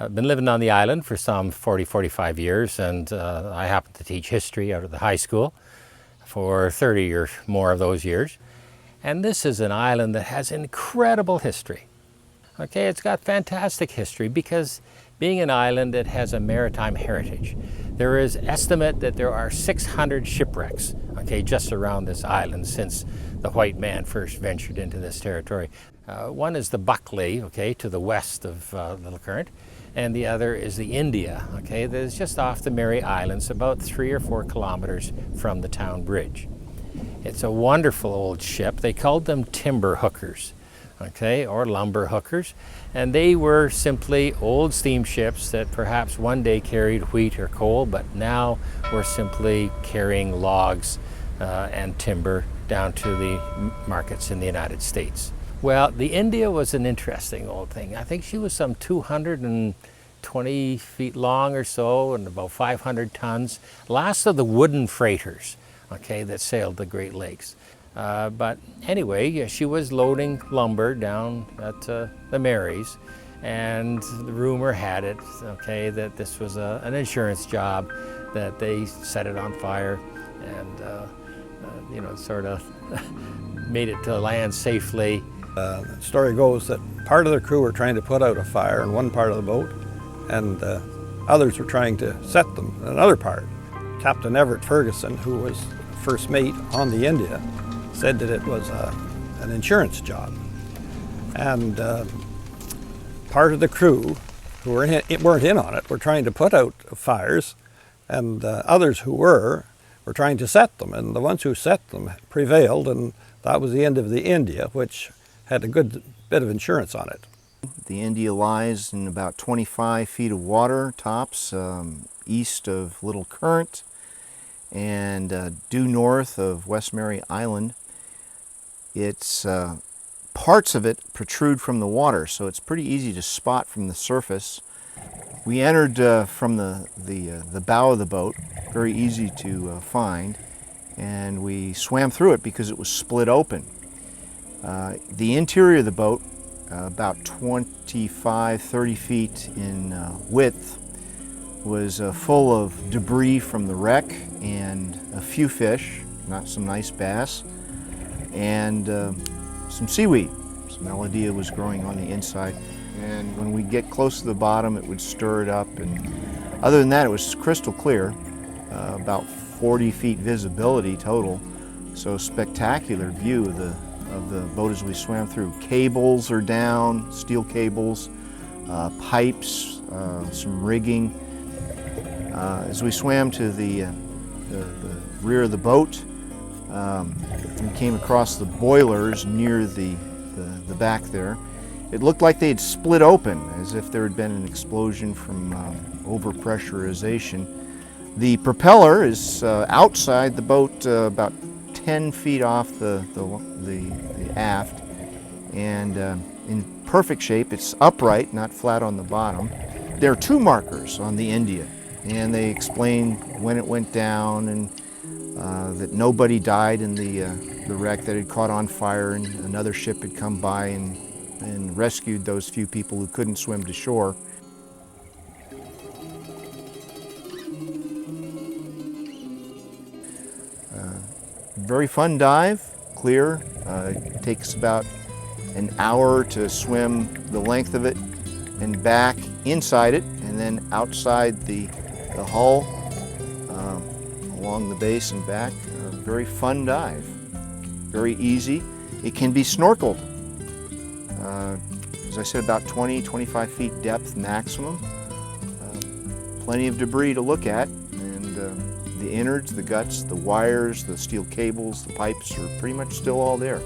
I've been living on the island for some 45 years, and I happen to teach history out of the high school for 30 or more of those years. And this is an island that has incredible history. Okay, it's got fantastic history because being an island, it has a maritime heritage. There is estimate that there are 600 shipwrecks, okay, just around this island since the white man first ventured into this territory. One is the Buckley, okay, to the west of Little Current, and the other is the India, okay, that is just off the Mary Islands, about 3 or 4 kilometers from the town bridge. It's a wonderful old ship. They called them timber hookers, okay, or lumber hookers, and they were simply old steamships that perhaps one day carried wheat or coal, but now were simply carrying logs and timber down to the markets in the United States. Well, the India was an interesting old thing. I think she was some 220 feet long or so and about 500 tons. Last of the wooden freighters, okay, that sailed the Great Lakes. But anyway, she was loading lumber down at the Marys, and the rumor had it, okay, that this was an insurance job, that they set it on fire and, you know, sort of made it to land safely. The story goes that part of the crew were trying to put out a fire in one part of the boat, and others were trying to set them in another part. Captain Everett Ferguson, who was first mate on the India, said that it was an insurance job. And part of the crew who weren't in on it were trying to put out fires, and others who were trying to set them. And the ones who set them prevailed, and that was the end of the India, which had a good bit of insurance on it. The India lies in about 25 feet of water tops, east of Little Current and due north of West Mary Island. It's parts of it protrude from the water, so it's pretty easy to spot from the surface. We entered from the bow of the boat, very easy to find, and we swam through it because it was split open. The interior of the boat, about 25-30 feet in width, was full of debris from the wreck and a few fish, some nice bass, and some seaweed. Some Melodia was growing on the inside, and when we get close to the bottom it would stir it up, and other than that it was crystal clear, about 40 feet visibility total, so spectacular view of the boat as we swam through. Cables are down, steel cables, pipes, some rigging. As we swam to the rear of the boat, we came across the boilers near the back there. It looked like they had split open, as if there had been an explosion from overpressurization. The propeller is outside the boat, about 10 feet off the aft, and in perfect shape. It's upright, not flat on the bottom. There are 2 markers on the India, and they explain when it went down, and that nobody died in the wreck, that had caught on fire, and another ship had come by and rescued those few people who couldn't swim to shore. Very fun dive, clear. It takes about an hour to swim the length of it and back inside it, and then outside the hull, along the base and back. Very fun dive, very easy. It can be snorkeled. As I said, about 20-25 feet depth maximum. Plenty of debris to look at, and the innards, the guts, the wires, the steel cables, the pipes are pretty much still all there.